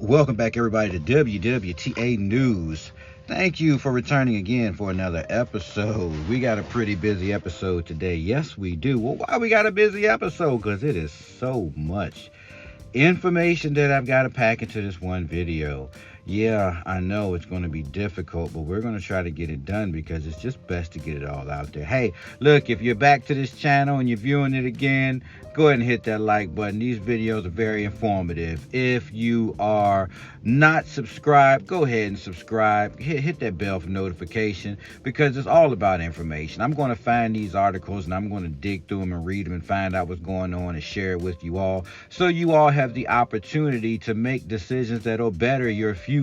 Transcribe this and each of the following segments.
Welcome back, everybody, to WWTA News. Thank you for returning again for another episode. We got a pretty busy episode today. Yes, we do. Well, why we got a busy episode? Because it is so much information that I've got to pack into this one video. Yeah, I know it's going to be difficult, but we're going to try to get it done because it's just best to get it all out there. Hey, look, if you're back to this channel and you're viewing it again, go ahead and hit that like button. These videos are very informative. If you are not subscribed, go ahead and subscribe. Hit that bell for notification because it's all about information. I'm going to find these articles and I'm going to dig through them and read them and find out what's going on and share it with you all, so you all have the opportunity to make decisions that will better your future.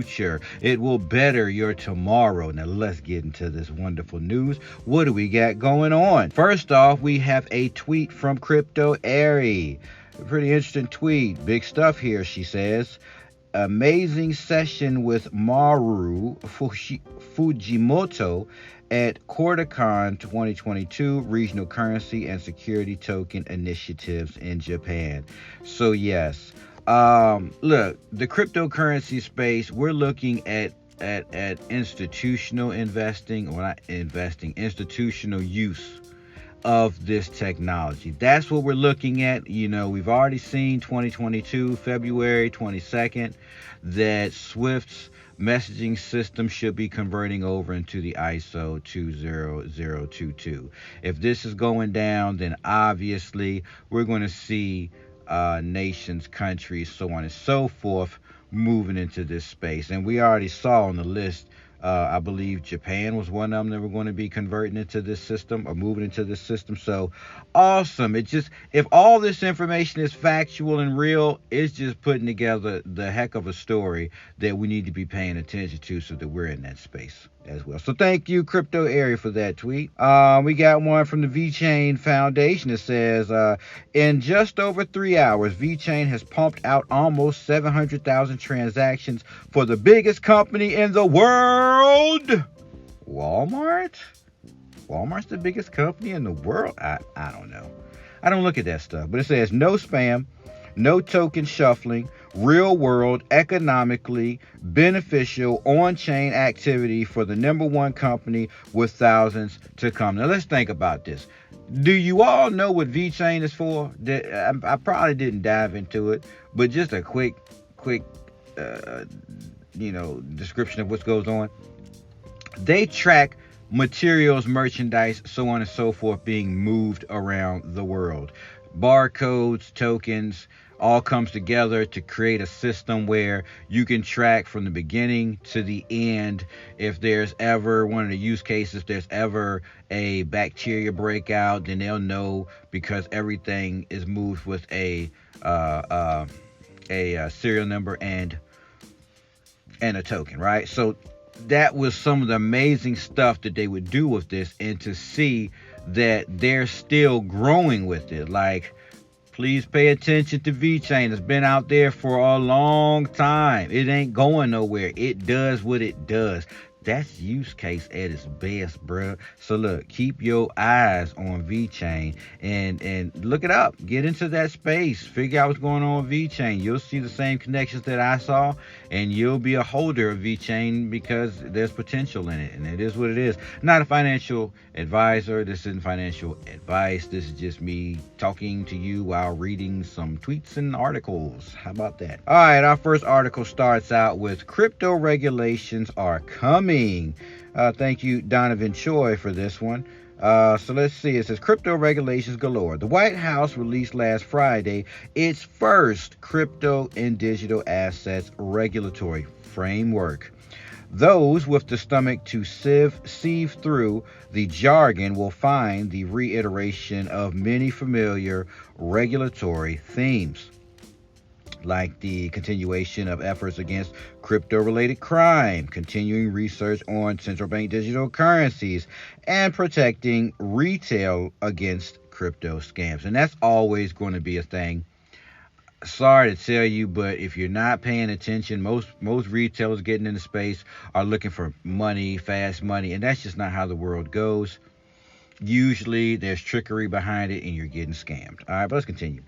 It will better your tomorrow. Now let's get into this wonderful news. What do we got going on? First off, we have a tweet from Crypto Airy. A pretty interesting tweet. Big stuff here, she says. Amazing session with Maru Fujimoto at Corticon 2022 Regional Currency and Security Token Initiatives in Japan. So yes, look, the cryptocurrency space, we're looking at institutional investing, or not investing, institutional use of this technology. That's what we're looking at. You know, we've already seen 2022, February 22nd, that Swift's messaging system should be converting over into the ISO 20022. If this is going down, then obviously we're going to see nations, countries, so on and so forth, moving into this space. And we already saw on the list, I believe Japan was one of them that were going to be converting into this system or moving into this system. So awesome. It just, if all this information is factual and real, it's just putting together the heck of a story that we need to be paying attention to so that we're in that space as well. So thank you, Crypto Area, for that tweet. We got one from the VeChain Foundation that says, in just over 3 hours, VeChain has pumped out almost 700,000 transactions for the biggest company in the world. Walmart? Walmart's the biggest company in the world? I don't know. I don't look at that stuff. But it says no spam, no token shuffling, real world, economically beneficial on-chain activity for the number one company with thousands to come. Now let's think about this. Do you all know what VeChain is for? I probably didn't dive into it, but just a quick description of what goes on. They track materials, merchandise, so on and so forth being moved around the world. Barcodes, tokens, all comes together to create a system where you can track from the beginning to the end. If there's ever one of the use cases, if there's ever a bacteria breakout, then they'll know because everything is moved with a serial number and a token, right? So that was some of the amazing stuff that they would do with this, and to see that they're still growing with it. Like, please pay attention to VeChain. It's been out there for a long time. It ain't going nowhere. It does what it does. That's use case at its best, bruh. So look, keep your eyes on VeChain and look it up. Get into that space. Figure out what's going on with VeChain. You'll see the same connections that I saw, and you'll be a holder of VeChain because there's potential in it, and it is what it is. Not a financial advisor. This isn't financial advice. This is just me talking to you while reading some tweets and articles. How about that? All right, our first article starts out with crypto regulations are coming. Thank you, Donovan Choi, for this one. So let's see. It says crypto regulations galore. The White House released last Friday its first crypto and digital assets regulatory framework. Those with the stomach to sieve through the jargon will find the reiteration of many familiar regulatory themes, like the continuation of efforts against crypto-related crime, continuing research on central bank digital currencies, and protecting retail against crypto scams. And that's always going to be a thing. Sorry to tell you, but if you're not paying attention, most retailers getting into space are looking for money, fast money, and that's just not how the world goes. Usually there's trickery behind it and you're getting scammed. All right, but let's continue.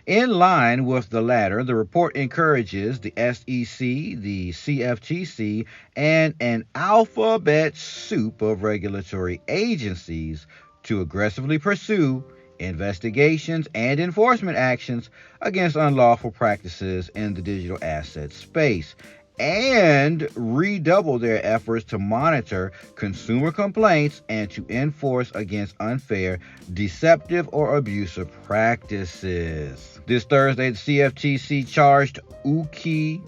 In line with the latter, the report encourages the SEC, the CFTC, and an alphabet soup of regulatory agencies to aggressively pursue investigations and enforcement actions against unlawful practices in the digital asset space, and redouble their efforts to monitor consumer complaints and to enforce against unfair, deceptive, or abusive practices. This Thursday, the CFTC charged Uki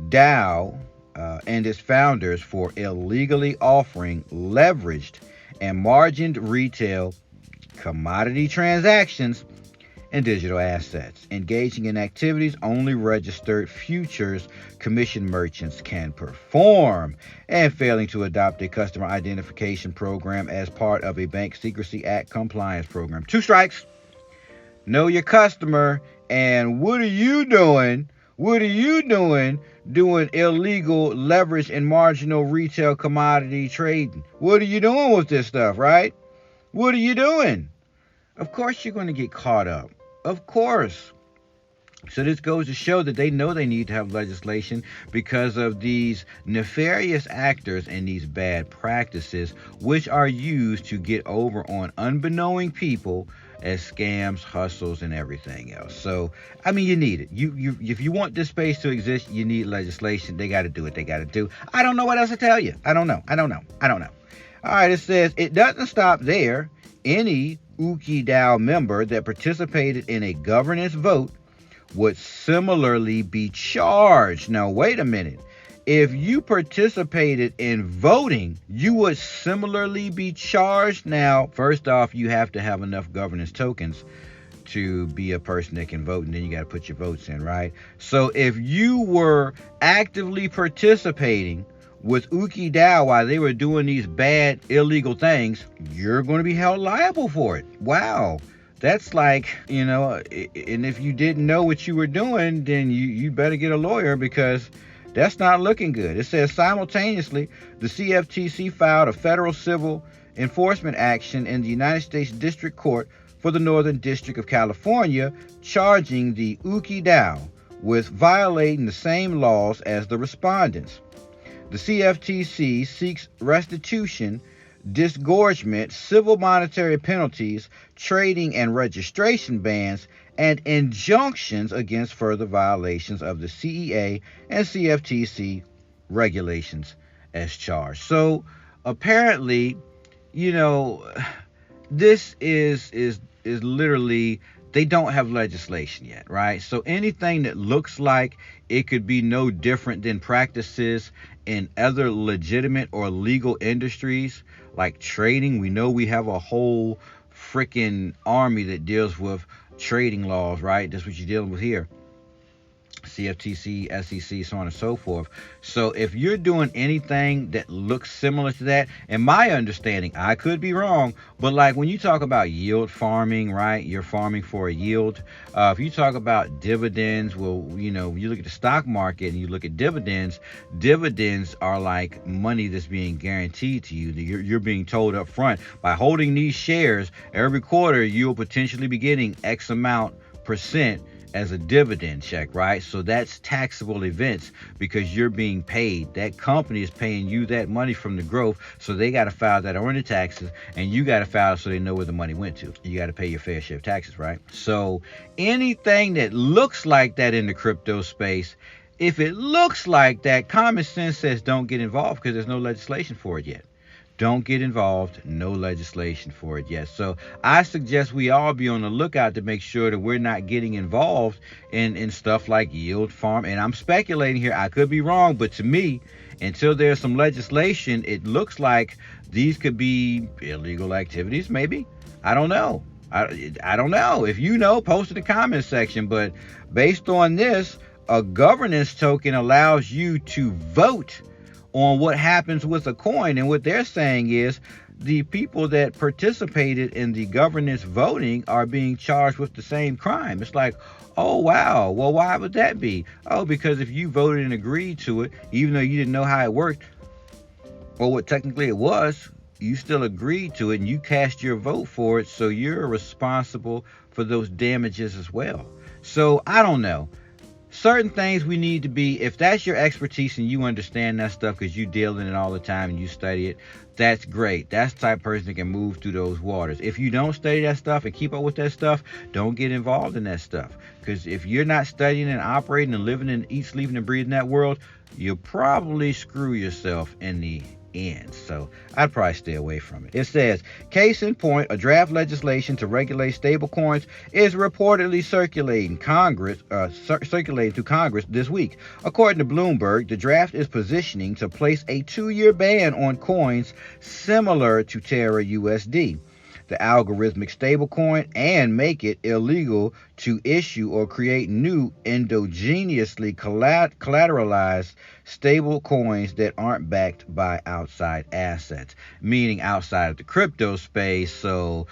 Dow and its founders for illegally offering leveraged and margined retail commodity transactions and digital assets, engaging in activities only registered futures commission merchants can perform, and failing to adopt a customer identification program as part of a Bank Secrecy Act compliance program. 2 strikes. Know your customer. And what are you doing? What are you doing illegal leverage and marginal retail commodity trading? What are you doing with this stuff, right? What are you doing? Of course you're going to get caught up. Of course. So this goes to show that they know they need to have legislation because of these nefarious actors and these bad practices, which are used to get over on unbeknowing people as scams, hustles, and everything else. So, I mean, you need it. You if you want this space to exist, you need legislation. They got to do what they got to do. I don't know what else to tell you. I don't know. All right, it says it doesn't stop there. Any UkiDAO member that participated in a governance vote would similarly be charged. Now, wait a minute. If you participated in voting, you would similarly be charged. Now, first off, you have to have enough governance tokens to be a person that can vote, and then you got to put your votes in, right? So if you were actively participating with UkiDAO while they were doing these bad, illegal things, you're going to be held liable for it. Wow. That's like, and if you didn't know what you were doing, then you better get a lawyer because that's not looking good. It says simultaneously, the CFTC filed a federal civil enforcement action in the United States District Court for the Northern District of California, charging the UkiDAO with violating the same laws as the respondents. The CFTC seeks restitution, disgorgement, civil monetary penalties, trading and registration bans, and injunctions against further violations of the CEA and CFTC regulations as charged. So apparently, this is literally, they don't have legislation yet, right? So anything that looks like it could be no different than practices in other legitimate or legal industries like trading. We know we have a whole freaking army that deals with trading laws, right? That's what you're dealing with here. CFTC, SEC, so on and so forth. So if you're doing anything that looks similar to that, in my understanding, I could be wrong, but like when you talk about yield farming, right? You're farming for a yield. If you talk about dividends, well, you look at the stock market and you look at dividends. Dividends are like money that's being guaranteed to you. You're being told up front, by holding these shares every quarter, you'll potentially be getting X amount percent as a dividend check, right? So that's taxable events because you're being paid. That company is paying you that money from the growth, so they got to file that on the taxes, and you got to file so they know where the money went to. You got to pay your fair share of taxes, right? So anything that looks like that in the crypto space, if it looks like that, common sense says don't get involved because there's no legislation for it yet. Don't get involved. No legislation for it yet. So I suggest we all be on the lookout to make sure that we're not getting involved in stuff like yield farm. And I'm speculating here. I could be wrong. But to me, until there's some legislation, it looks like these could be illegal activities, maybe. I don't know. I don't know. If you know, post in the comments section. But based on this, a governance token allows you to vote on what happens with a coin. And what they're saying is the people that participated in the governance voting are being charged with the same crime. It's like, oh, wow. Well, why would that be? Oh, because if you voted and agreed to it, even though you didn't know how it worked or what technically it was, you still agreed to it and you cast your vote for it. So you're responsible for those damages as well. So I don't know. Certain things we need to be, if that's your expertise and you understand that stuff because you deal in it all the time and you study it, that's great. That's the type of person that can move through those waters. If you don't study that stuff and keep up with that stuff, don't get involved in that stuff. Because if you're not studying and operating and living and eat, sleeping and breathing that world, you'll probably screw yourself in the end. So I'd probably stay away from it. It says, case in point, a draft legislation to regulate stablecoins is reportedly circulating through Congress this week. According to Bloomberg, the draft is positioning to place a 2-year ban on coins similar to Terra USD, the algorithmic stablecoin, and make it illegal to issue or create new endogenously collateralized stable coins that aren't backed by outside assets, meaning outside of the crypto space. So,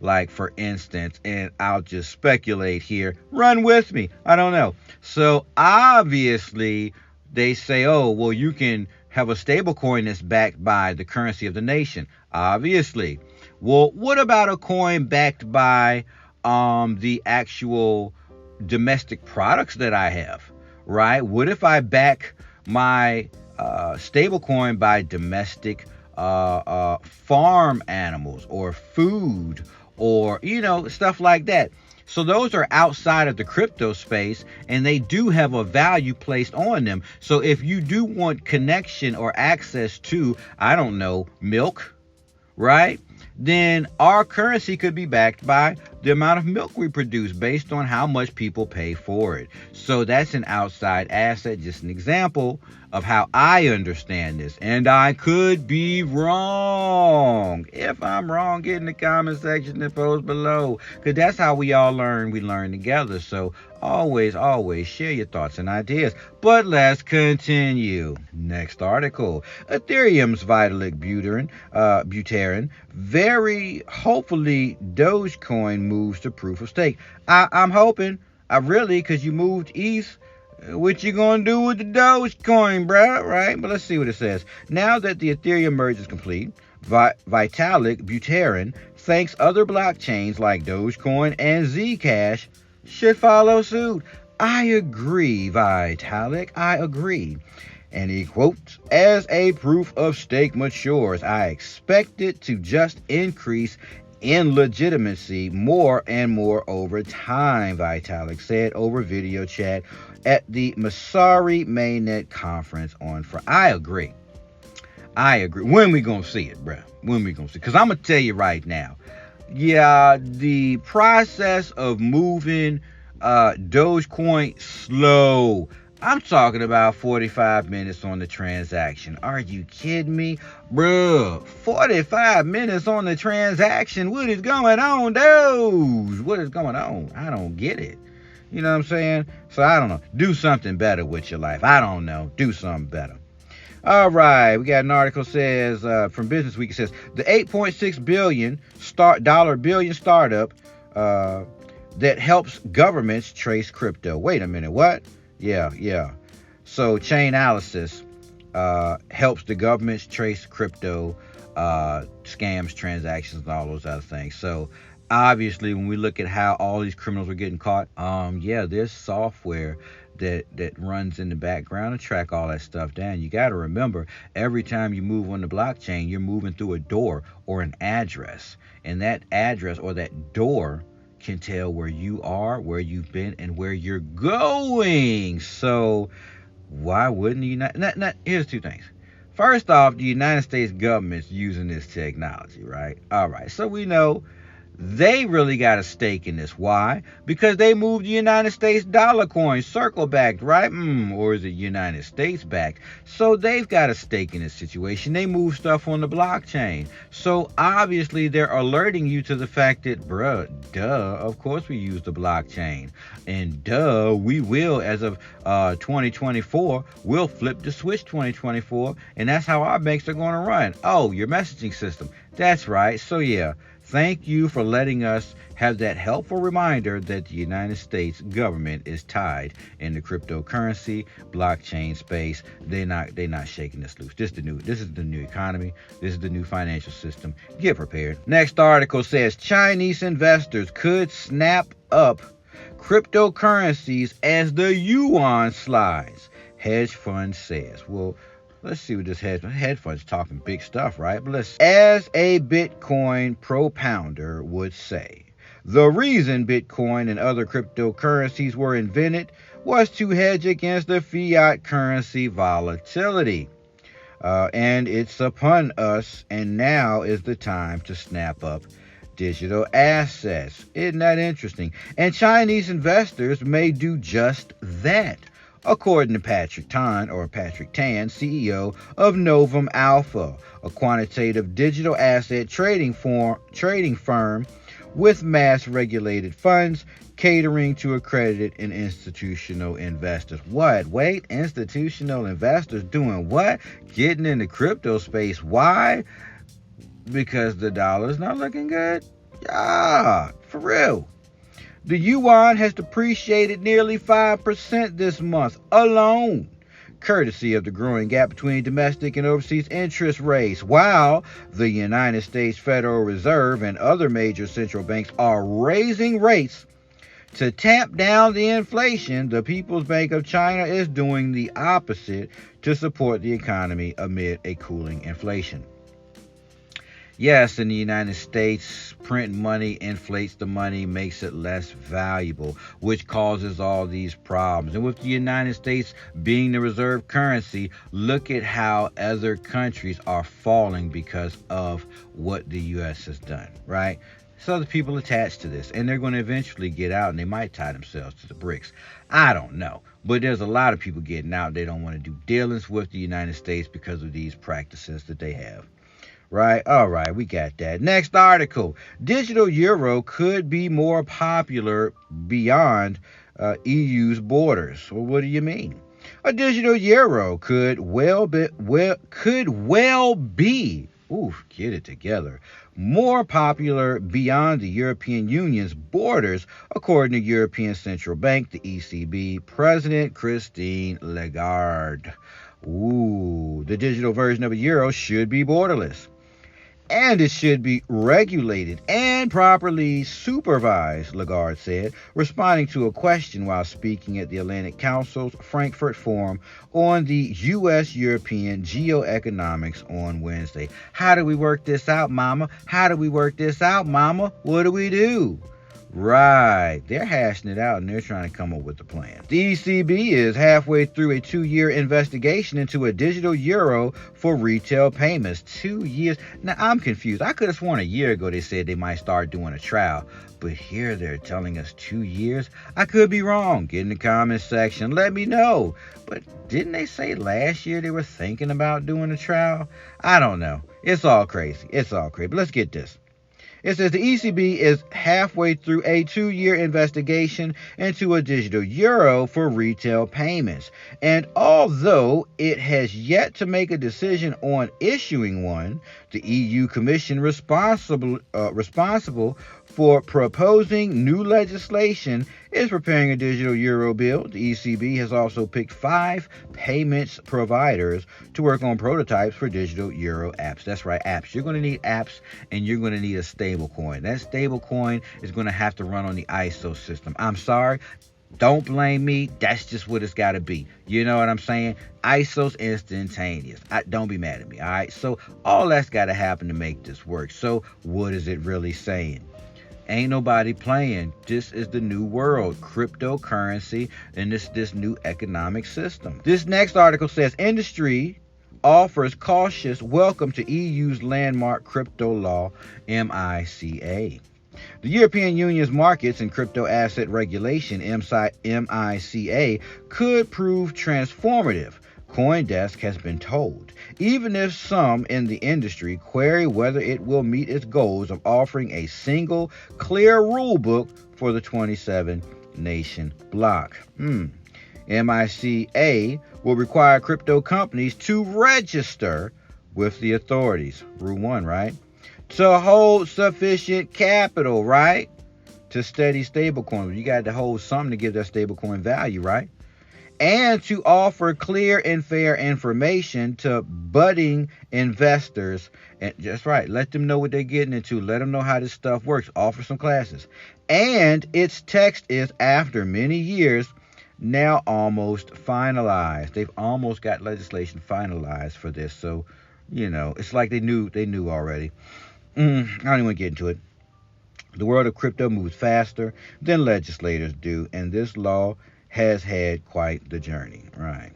like for instance, and I'll just speculate here, run with me, I don't know. So obviously they say, oh, well, you can have a stable coin that's backed by the currency of the nation. Obviously. Well, what about a coin backed by the actual domestic products that I have, right? What if I back my stable coin by domestic farm animals or food or, stuff like that? So those are outside of the crypto space, and they do have a value placed on them. So if you do want connection or access to, I don't know, milk, right? Then our currency could be backed by the amount of milk we produce based on how much people pay for it. So that's an outside asset, just an example of how I understand this. And I could be wrong. If I'm wrong, get in the comment section and post below. Because that's how we all learn. We learn together. So always share your thoughts and ideas. But let's continue. Next article. Ethereum's Vitalik Buterin very hopefully Dogecoin moves to proof of stake. I'm hoping. Because you moved east. What you gonna do with the Dogecoin, bruh? Right? But let's see what it says. Now that the Ethereum merge is complete, Vitalik Buterin thinks other blockchains like Dogecoin and Zcash should follow suit. I agree, Vitalik. I agree. And he quotes, as a proof of stake matures, I expect it to just increase in legitimacy more and more over time, Vitalik said over video chat at the Masari Mainnet conference on Friday. I agree. When we gonna see it, bruh? When we gonna see it? Because I'm gonna tell you right now. Yeah, the process of moving Dogecoin slow. I'm talking about 45 minutes on the transaction. Are you kidding me? Bruh, 45 minutes on the transaction. What is going on, Doge? What is going on? I don't get it. You know what I'm saying? So I don't know. Do something better with your life. I don't know. Do something better. All right. We got an article says from Business Week. It says the $8.6 billion startup that helps governments trace crypto. Wait a minute. What? Yeah. So Chainalysis helps the governments trace crypto scams, transactions, and all those other things. So obviously, when we look at how all these criminals are getting caught, there's software that runs in the background to track all that stuff down. You got to remember, every time you move on the blockchain, you're moving through a door or an address, and that address or that door can tell where you are, where you've been, and where you're going. So why wouldn't the United... here's two things. First off, the United States government's using this technology, right? All right, so we know they really got a stake in this. Why? Because they moved the United States dollar coin circle backed, right? Or is it United States backed? So they've got a stake in this situation. They move stuff on the blockchain. So obviously they're alerting you to the fact that, of course we use the blockchain. And we will, as of 2024, we'll flip the switch 2024. And that's how our banks are going to run. Oh, your messaging system. That's right. So yeah. Thank you for letting us have that helpful reminder that the United States government is tied in the cryptocurrency blockchain space. They're not shaking this loose. This is the new economy. This is the new financial system. Get prepared. Next article says Chinese investors could snap up cryptocurrencies as the yuan slides, hedge fund says. Well, let's see what this hedge fund's talking big stuff, right? But as a Bitcoin propounder would say, the reason Bitcoin and other cryptocurrencies were invented was to hedge against the fiat currency volatility. And it's upon us, and now is the time to snap up digital assets. Isn't that interesting? And Chinese investors may do just that, according to Patrick Tan, CEO of Novum Alpha, a quantitative digital asset trading firm with mass regulated funds catering to accredited and institutional investors. What? Wait, institutional investors doing what? Getting in the crypto space. Why? Because the dollar's not looking good? Yeah, for real. The yuan has depreciated nearly 5% this month alone, courtesy of the growing gap between domestic and overseas interest rates, while the United States Federal Reserve and other major central banks are raising rates to tamp down the inflation. The People's Bank of China is doing the opposite to support the economy amid a cooling inflation. Yes, in the United States, printing money inflates the money, makes it less valuable, which causes all these problems. And with the United States being the reserve currency, look at how other countries are falling because of what the U.S. has done, right? So the people attached to this, and they're going to eventually get out, and they might tie themselves to the bricks. I don't know. But there's a lot of people getting out. They don't want to do dealings with the United States because of these practices that they have. Right? All right, we got that. Next article. Digital euro could be more popular beyond EU's borders. Well, what do you mean? A digital euro could well be, oof, get it together, more popular beyond the European Union's borders, according to European Central Bank, the ECB, President Christine Lagarde. Ooh, the digital version of a euro should be borderless. And it should be regulated and properly supervised, Lagarde said, responding to a question while speaking at the Atlantic Council's Frankfurt Forum on the U.S.-European geoeconomics on Wednesday. How do we work this out, mama? How do we work this out, mama? What do we do? Right. They're hashing it out and they're trying to come up with a plan. The ECB is halfway through a 2-year investigation into a digital euro for retail payments. 2 years. Now, I'm confused. I could have sworn a year ago they said they might start doing a trial. But here they're telling us 2 years? I could be wrong. Get in the comments section. Let me know. But didn't they say last year they were thinking about doing a trial? I don't know. It's all crazy. But let's get this. It says the ECB is halfway through a 2-year investigation into a digital euro for retail payments. And although it has yet to make a decision on issuing one, the EU Commission responsible for proposing new legislation is preparing a digital euro bill. The ECB has also picked 5 payments providers to work on prototypes for digital euro apps. That's right, apps. You're going to need apps and you're going to need a stable coin. That stable coin is going to have to run on the ISO system. I'm sorry. Don't blame me. That's just what it's got to be. You know what I'm saying? ISO's instantaneous. Don't be mad at me. All right. So all that's got to happen to make this work. So what is it really saying? Ain't nobody playing. This is the new world, cryptocurrency, and this new economic system. This next article says industry offers cautious welcome to EU's landmark crypto law, MiCA. The European Union's markets and crypto asset regulation, MiCA, could prove transformative, CoinDesk has been told, even if some in the industry query whether it will meet its goals of offering a single, clear rulebook for the 27-nation bloc. MiCA will require crypto companies to register with the authorities. Rule 1, right? To hold sufficient capital, right? To steady stablecoin. You got to hold something to give that stablecoin value, right? and to offer clear and fair information to budding investors. And just right, let them know what they're getting into. Let them know how this stuff works. Offer some classes. And its text is, after many years, now almost finalized. They've almost got legislation finalized for this. So, it's like they knew already. I don't even want to get into it. The world of crypto moves faster than legislators do, and this law has had quite the journey. Right.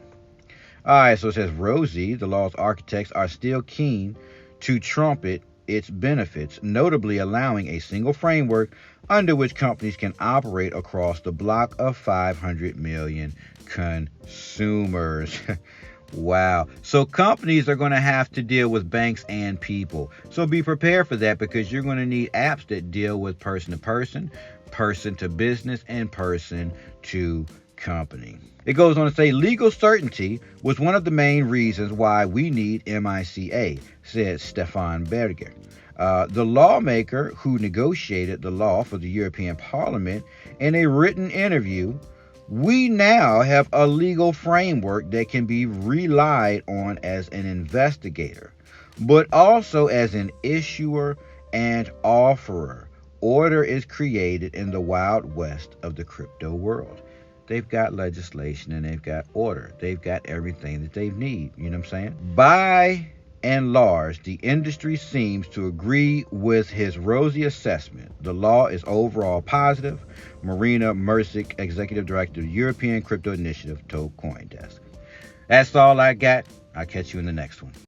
All right, so it says Rosie, the law's architects, are still keen to trumpet its benefits, notably allowing a single framework under which companies can operate across the block of 500 million consumers. Wow. So companies are going to have to deal with banks and people. So be prepared for that, because you're going to need apps that deal with person to person to business, and person to company. It goes on to say legal certainty was one of the main reasons why we need MiCA, said Stefan Berger, the lawmaker who negotiated the law for the European Parliament. In a written interview, we now have a legal framework that can be relied on as an investigator, but also as an issuer and offerer. Order is created in the Wild West of the crypto world. They've got legislation and they've got order. They've got everything that they need. You know what I'm saying? By and large, the industry seems to agree with his rosy assessment. The law is overall positive. Marina Mersic, executive director of the European Crypto Initiative, told CoinDesk. That's all I got. I'll catch you in the next one.